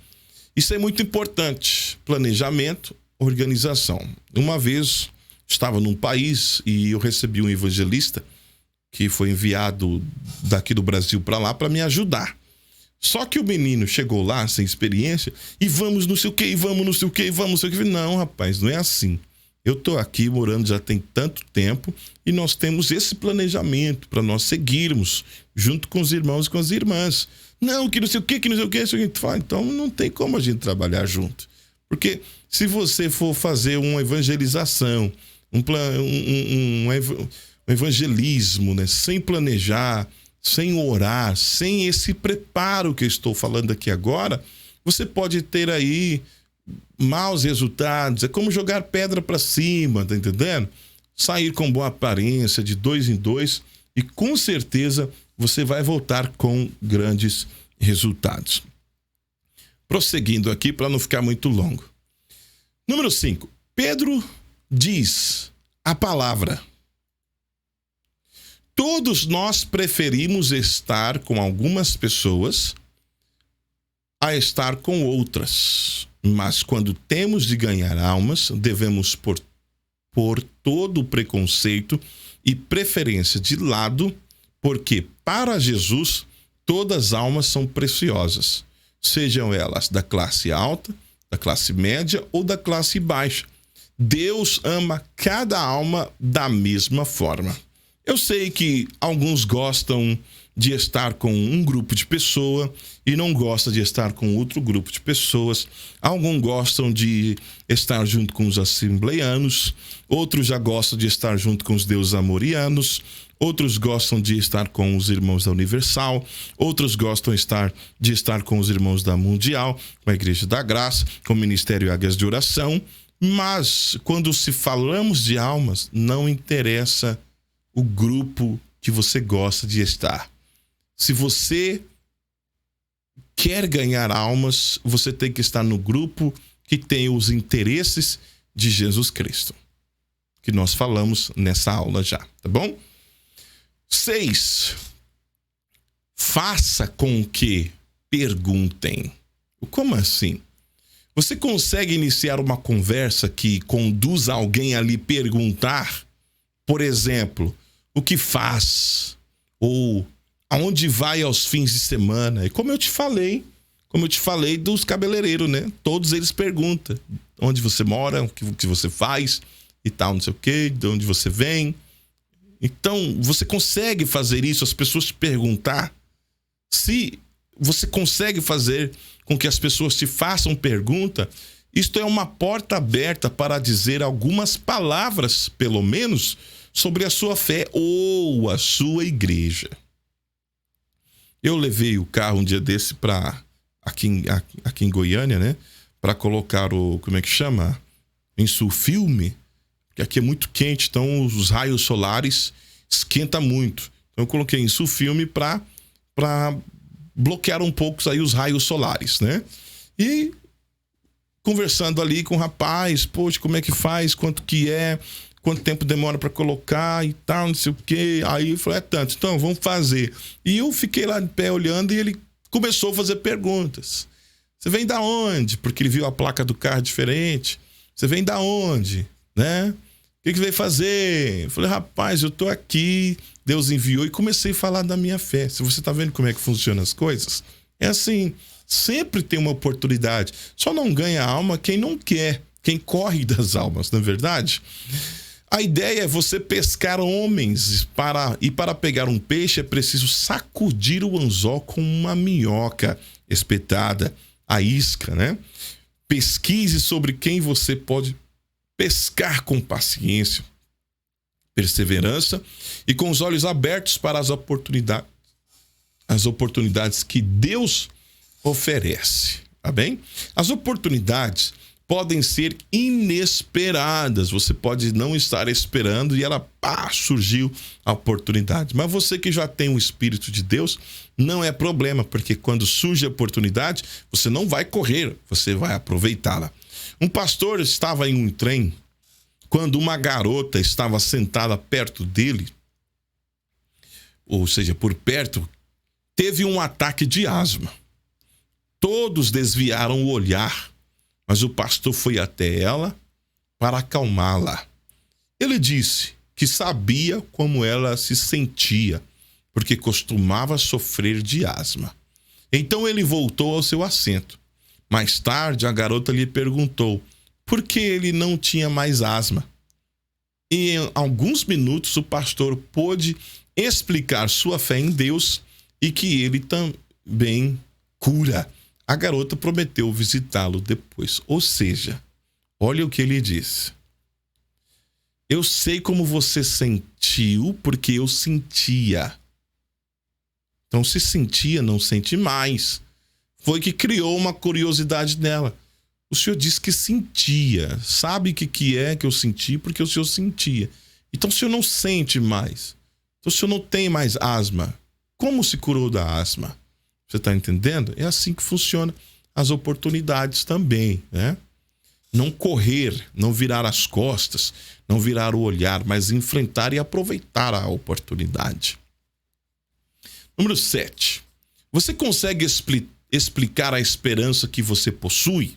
Isso é muito importante. Planejamento, organização. Uma vez estava num país e eu recebi um evangelista que foi enviado daqui do Brasil para lá para me ajudar. Só que o menino chegou lá sem experiência e vamos não sei o que, e vamos não sei o que, e vamos não sei o que. Não, rapaz, não é assim. Eu tô aqui morando já tem tanto tempo e nós temos esse planejamento para nós seguirmos junto com os irmãos e com as irmãs. Não, que não sei o que, não sei o que. Então não tem como a gente trabalhar junto. Porque se você for fazer uma evangelização, um evangelismo, né, sem planejar, sem orar, sem esse preparo que eu estou falando aqui agora, você pode ter aí maus resultados. É como jogar pedra para cima, tá entendendo? Sair com boa aparência, de 2 em 2, e com certeza você vai voltar com grandes resultados. Prosseguindo aqui para não ficar muito longo. Número 5. Pedro diz a palavra. Todos nós preferimos estar com algumas pessoas a estar com outras. Mas quando temos de ganhar almas, devemos pôr todo o preconceito e preferência de lado, porque para Jesus todas as almas são preciosas, sejam elas da classe alta, da classe média ou da classe baixa. Deus ama cada alma da mesma forma. Eu sei que alguns gostam de estar com um grupo de pessoas e não gosta de estar com outro grupo de pessoas. Alguns gostam de estar junto com os assembleianos, outros já gostam de estar junto com os deuses amorianos, outros gostam de estar com os irmãos da Universal, outros gostam de estar com os irmãos da Mundial, com a Igreja da Graça, com o Ministério Águias de Oração. Mas quando se falamos de almas, não interessa o grupo que você gosta de estar. Se você quer ganhar almas, você tem que estar no grupo que tem os interesses de Jesus Cristo, que nós falamos nessa aula já, tá bom? 6. Faça com que perguntem. Como assim? Você consegue iniciar uma conversa que conduz alguém a lhe perguntar, por exemplo, o que faz? Ou aonde vai aos fins de semana? E como eu te falei dos cabeleireiros, né? Todos eles perguntam onde você mora, o que você faz e tal, não sei o quê, de onde você vem. Então, você consegue fazer isso, as pessoas te perguntar? Se você consegue fazer com que as pessoas te façam pergunta, isto é uma porta aberta para dizer algumas palavras, pelo menos, sobre a sua fé ou a sua igreja. Eu levei o carro um dia desse para aqui em Goiânia, né? Para colocar como é que chama? Insulfilme, porque aqui é muito quente, então os raios solares esquenta muito. Então eu coloquei insulfilme para bloquear um pouco aí os raios solares, né? E conversando ali com o rapaz, poxa, como é que faz, quanto que é, quanto tempo demora para colocar e tal, não sei o quê. Aí eu falei, é tanto, então vamos fazer. E eu fiquei lá de pé olhando e ele começou a fazer perguntas. Você vem da onde? Porque ele viu a placa do carro diferente. Você vem da onde? Né? O que veio fazer? Eu falei, rapaz, eu tô aqui, Deus enviou, e comecei a falar da minha fé. Se você tá vendo como é que funcionam as coisas, é assim, sempre tem uma oportunidade. Só não ganha alma quem não quer, quem corre das almas, não é verdade? A ideia é você pescar homens e para pegar um peixe é preciso sacudir o anzol com uma minhoca espetada, a isca, né? Pesquise sobre quem você pode pescar com paciência, perseverança e com os olhos abertos para as oportunidades que Deus oferece, tá bem? As oportunidades podem ser inesperadas, você pode não estar esperando e ela, surgiu a oportunidade. Mas você que já tem o Espírito de Deus, não é problema, porque quando surge a oportunidade, você não vai correr, você vai aproveitá-la. Um pastor estava em um trem quando uma garota estava sentada perto dele, ou seja, por perto, teve um ataque de asma. Todos desviaram o olhar, mas o pastor foi até ela para acalmá-la. Ele disse que sabia como ela se sentia, porque costumava sofrer de asma. Então ele voltou ao seu assento. Mais tarde, a garota lhe perguntou por que ele não tinha mais asma. E em alguns minutos, o pastor pôde explicar sua fé em Deus e que ele também cura. A garota prometeu visitá-lo depois. Ou seja, olha o que ele disse. Eu sei como você sentiu, porque eu sentia. Então, se sentia, não sente mais. Foi que criou uma curiosidade nela. O senhor disse que sentia. Sabe o que é que eu senti? Porque o senhor sentia. Então, o senhor não sente mais. Então, o senhor não tem mais asma. Como se curou da asma? Você está entendendo? É assim que funciona as oportunidades também, né? Não correr, não virar as costas, não virar o olhar, mas enfrentar e aproveitar a oportunidade. Número 7. Você consegue explicar a esperança que você possui?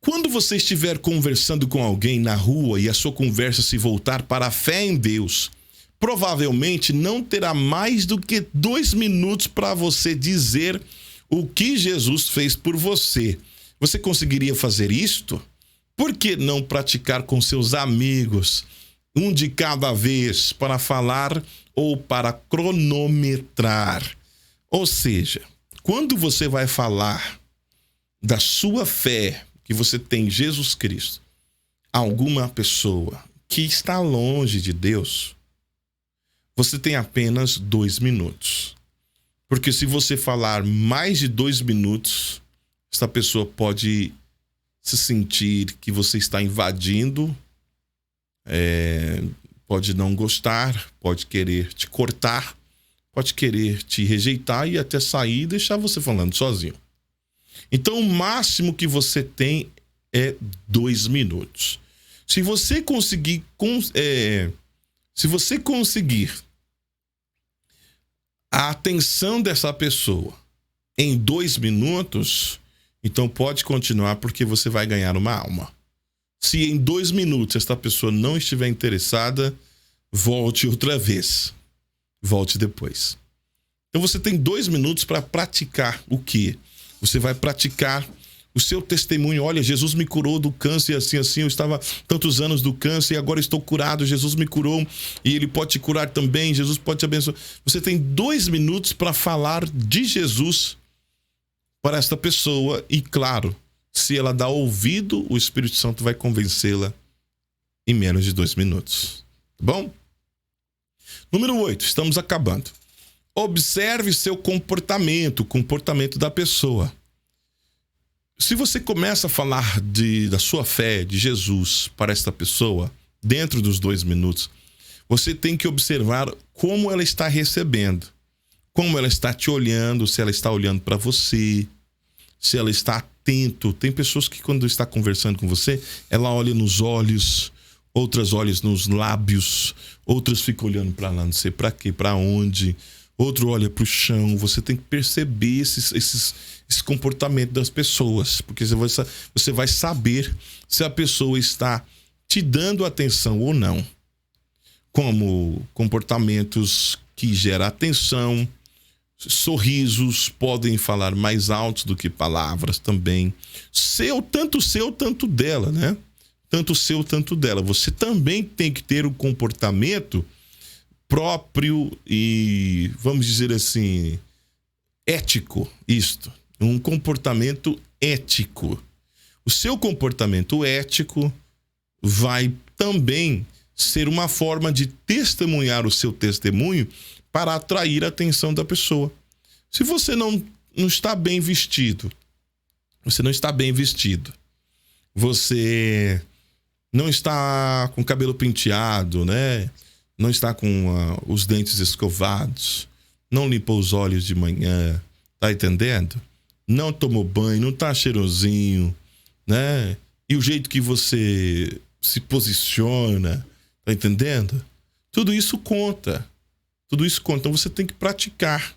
Quando você estiver conversando com alguém na rua e a sua conversa se voltar para a fé em Deus, provavelmente não terá mais do que 2 minutos para você dizer o que Jesus fez por você. Você conseguiria fazer isto? Por que não praticar com seus amigos um de cada vez para falar ou para cronometrar. Ou seja, quando você vai falar da sua fé que você tem em Jesus Cristo a alguma pessoa que está longe de Deus, você tem apenas 2 minutos. Porque se você falar mais de 2 minutos, essa pessoa pode se sentir que você está invadindo, pode não gostar, pode querer te cortar, pode querer te rejeitar e até sair e deixar você falando sozinho. Então, o máximo que você tem é 2 minutos. Se você conseguir a atenção dessa pessoa em 2 minutos, então pode continuar, porque você vai ganhar uma alma. Se em 2 minutos esta pessoa não estiver interessada, volte outra vez. Volte depois. Então você tem 2 minutos para praticar o quê? Você vai praticar o seu testemunho. Olha, Jesus me curou do câncer, assim, eu estava tantos anos do câncer e agora estou curado. Jesus me curou e Ele pode te curar também. Jesus pode te abençoar. Você tem 2 minutos para falar de Jesus para esta pessoa e, claro, se ela dá ouvido, o Espírito Santo vai convencê-la em menos de 2 minutos. Tá bom? Número 8, estamos acabando. Observe seu comportamento, o comportamento da pessoa. Se você começa a falar da sua fé, de Jesus, para esta pessoa, dentro dos 2 minutos, você tem que observar como ela está recebendo, como ela está te olhando, se ela está olhando para você, se ela está atento. Tem pessoas que, quando está conversando com você, ela olha nos olhos, outras olham nos lábios, outras ficam olhando para lá, não sei para quê, para onde, outro olha para o chão. Você tem que perceber esse comportamento das pessoas, porque você vai saber se a pessoa está te dando atenção ou não. Como comportamentos que geram atenção, sorrisos podem falar mais altos do que palavras também. Tanto seu, tanto dela, né? Tanto seu, tanto dela. Você também tem que ter um comportamento próprio e, vamos dizer assim, ético, isto. Um comportamento ético. O seu comportamento ético vai também ser uma forma de testemunhar o seu testemunho para atrair a atenção da pessoa. Se você não está bem vestido, você não está com o cabelo penteado, né? Não está com os dentes escovados, não limpou os olhos de manhã, tá entendendo? Não tomou banho, não tá cheirosinho, né? E o jeito que você se posiciona, tá entendendo? Tudo isso conta. Então você tem que praticar,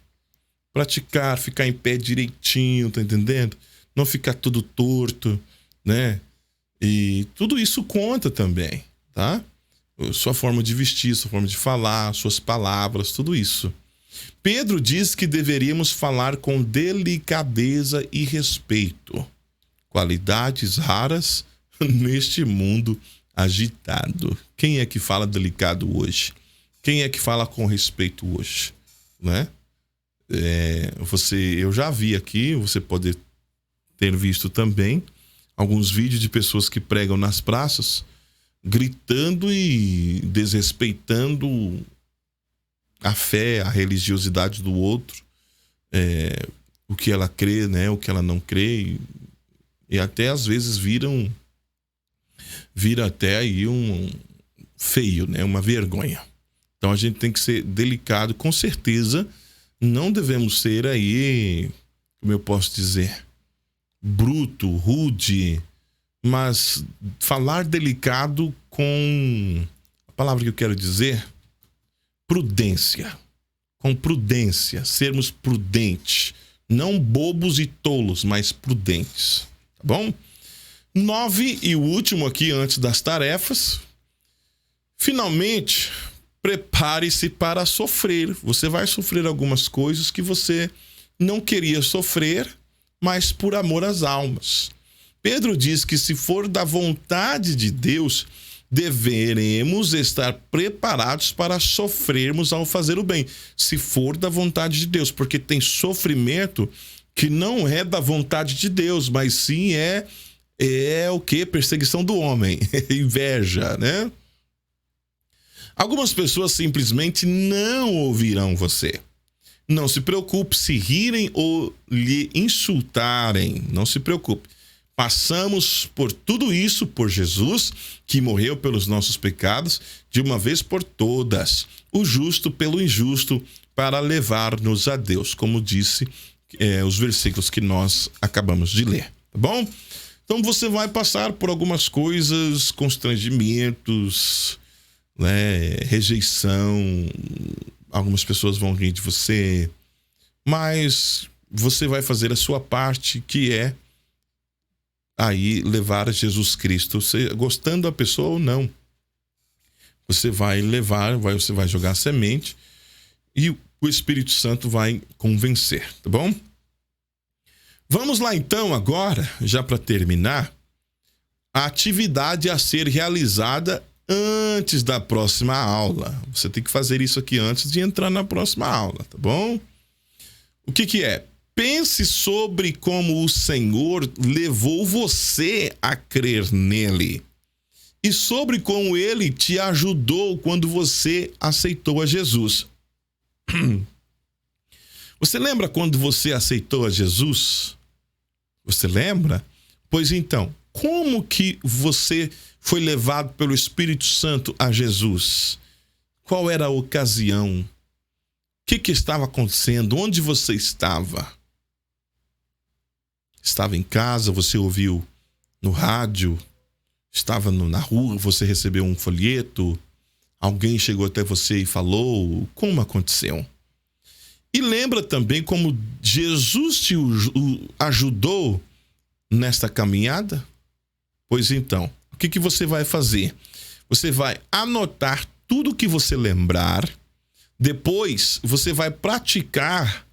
ficar em pé direitinho, tá entendendo? Não ficar tudo torto, né? E tudo isso conta também, tá? Sua forma de vestir, sua forma de falar, suas palavras, tudo isso. Pedro diz que deveríamos falar com delicadeza e respeito, qualidades raras neste mundo agitado. Quem é que fala delicado hoje? Quem é que fala com respeito hoje, né? Eu já vi aqui, você pode ter visto também, alguns vídeos de pessoas que pregam nas praças, gritando e desrespeitando a fé, a religiosidade do outro, o que ela crê, né? O que ela não crê, e até às vezes vira até aí um feio, né? Uma vergonha. Então a gente tem que ser delicado, com certeza. Não devemos ser aí, como eu posso dizer, bruto, rude, mas falar delicado com a palavra que eu quero dizer, prudência. Com prudência, sermos prudentes, não bobos e tolos, mas prudentes, tá bom? 9, e o último aqui antes das tarefas. Finalmente, prepare-se para sofrer. Você vai sofrer algumas coisas que você não queria sofrer, mas por amor às almas. Pedro diz que se for da vontade de Deus, deveremos estar preparados para sofrermos ao fazer o bem, se for da vontade de Deus, porque tem sofrimento que não é da vontade de Deus, mas sim é o quê? Perseguição do homem, inveja, né? Algumas pessoas simplesmente não ouvirão você. Não se preocupe se rirem ou lhe insultarem. Não se preocupe. Passamos por tudo isso por Jesus, que morreu pelos nossos pecados, de uma vez por todas. O justo pelo injusto, para levar-nos a Deus, como disse os versículos que nós acabamos de ler. Tá bom? Então você vai passar por algumas coisas, constrangimentos, né, rejeição, algumas pessoas vão rir de você, mas você vai fazer a sua parte, que é aí levar Jesus Cristo, você, gostando da pessoa ou não. Você vai levar, você vai jogar a semente e o Espírito Santo vai convencer, tá bom? Vamos lá então agora, já para terminar, a atividade a ser realizada antes da próxima aula. Você tem que fazer isso aqui antes de entrar na próxima aula, tá bom? O que é? Pense sobre como o Senhor levou você a crer nele e sobre como ele te ajudou quando você aceitou a Jesus. Você lembra quando você aceitou a Jesus? Você lembra? Pois então, como que você foi levado pelo Espírito Santo a Jesus? Qual era a ocasião? O que estava acontecendo? Onde você estava? Estava em casa, você ouviu no rádio? Estava na rua, você recebeu um folheto? Alguém chegou até você e falou? Como aconteceu? E lembra também como Jesus te ajudou nesta caminhada? Pois então, o que você vai fazer? Você vai anotar tudo o que você lembrar, depois você vai praticar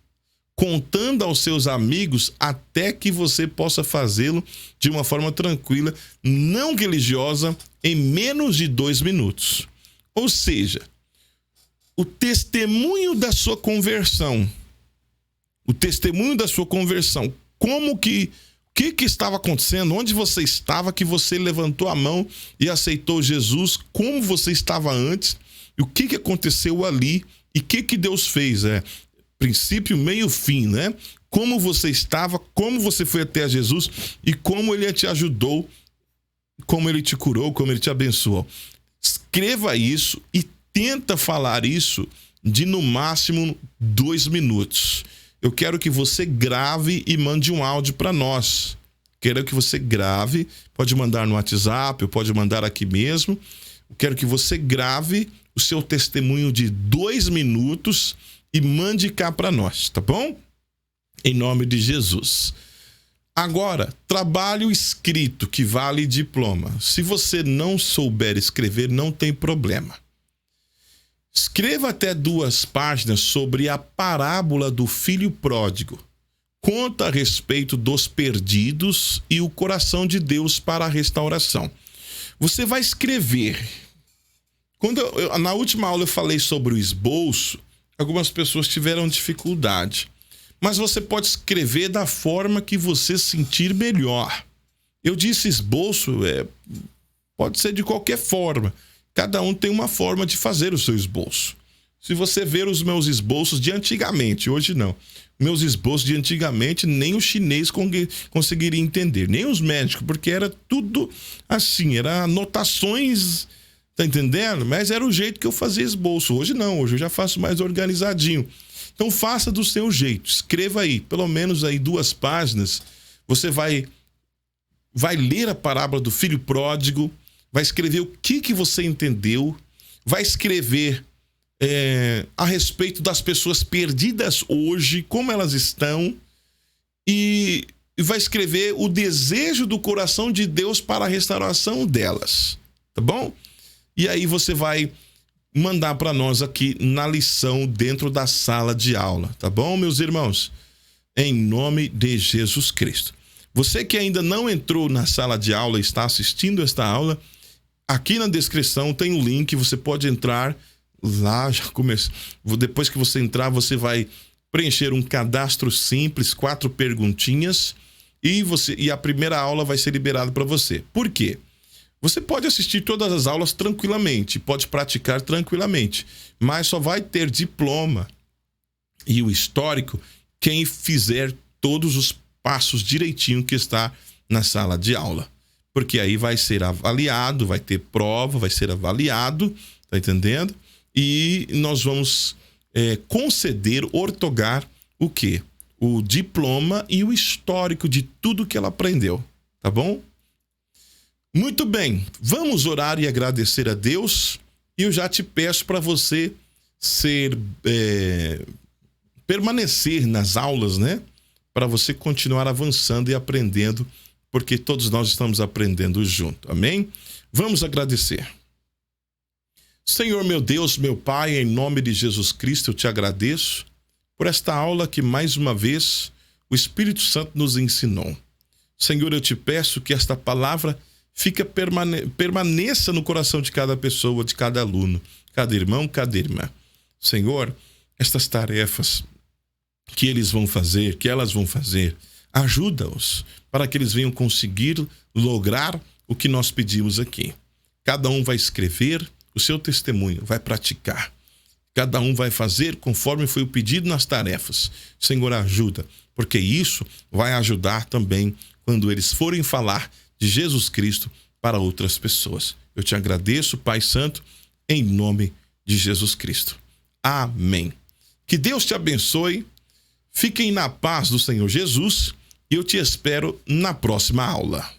contando aos seus amigos até que você possa fazê-lo de uma forma tranquila, não religiosa, em menos de 2 minutos. Ou seja, o testemunho da sua conversão. O testemunho da sua conversão. O que estava acontecendo? Onde você estava que você levantou a mão e aceitou Jesus? Como você estava antes? E o que aconteceu ali? E o que Deus fez? Princípio, meio, fim, né? Como você estava, como você foi até Jesus e como ele te ajudou, como ele te curou, como ele te abençoou. Escreva isso e tenta falar isso de no máximo 2 minutos. Eu quero que você grave e mande um áudio para nós. Quero que você grave, pode mandar no WhatsApp, pode mandar aqui mesmo. Eu quero que você grave o seu testemunho de 2 minutos e mande cá para nós, tá bom? Em nome de Jesus. Agora, trabalho escrito que vale diploma. Se você não souber escrever, não tem problema. Escreva até 2 páginas sobre a parábola do filho pródigo. Conta a respeito dos perdidos e o coração de Deus para a restauração. Você vai escrever. Na última aula eu falei sobre o esboço, algumas pessoas tiveram dificuldade. Mas você pode escrever da forma que você sentir melhor. Eu disse esboço, pode ser de qualquer forma. Cada um tem uma forma de fazer o seu esboço. Se você ver os meus esboços de antigamente, hoje não. Meus esboços de antigamente nem o chinês conseguiria entender, nem os médicos, porque era tudo assim, era anotações, tá entendendo? Mas era o jeito que eu fazia esboço. Hoje não, hoje eu já faço mais organizadinho. Então faça do seu jeito, escreva aí, pelo menos aí 2 páginas. Você vai ler a parábola do filho pródigo, vai escrever o que você entendeu, vai escrever a respeito das pessoas perdidas hoje, como elas estão, e vai escrever o desejo do coração de Deus para a restauração delas, tá bom? E aí você vai mandar para nós aqui na lição dentro da sala de aula, tá bom, meus irmãos? Em nome de Jesus Cristo. Você que ainda não entrou na sala de aula e está assistindo esta aula, Aqui na descrição tem um link, você pode entrar lá, já começa. Depois que você entrar, você vai preencher um cadastro simples, 4 perguntinhas, e a primeira aula vai ser liberada para você. Por quê? Você pode assistir todas as aulas tranquilamente, pode praticar tranquilamente, mas só vai ter diploma e o histórico quem fizer todos os passos direitinho que está na sala de aula. Porque aí vai ser avaliado, vai ter prova, vai ser avaliado, tá entendendo? E nós vamos conceder, ortogar o quê? O diploma e o histórico de tudo que ela aprendeu, tá bom? Muito bem, vamos orar e agradecer a Deus. E eu já te peço para você permanecer nas aulas, né? Para você continuar avançando e aprendendo, porque todos nós estamos aprendendo junto, amém? Vamos agradecer. Senhor, meu Deus, meu Pai, em nome de Jesus Cristo, eu te agradeço por esta aula que mais uma vez o Espírito Santo nos ensinou. Senhor, eu te peço que esta palavra permaneça no coração de cada pessoa, de cada aluno, cada irmão, cada irmã. Senhor, estas tarefas que eles vão fazer, que elas vão fazer, ajuda-os para que eles venham conseguir lograr o que nós pedimos aqui. Cada um vai escrever o seu testemunho, vai praticar. Cada um vai fazer conforme foi o pedido nas tarefas. Senhor, ajuda, porque isso vai ajudar também quando eles forem falar de Jesus Cristo para outras pessoas. Eu te agradeço, Pai Santo, em nome de Jesus Cristo. Amém. Que Deus te abençoe. Fiquem na paz do Senhor Jesus e eu te espero na próxima aula.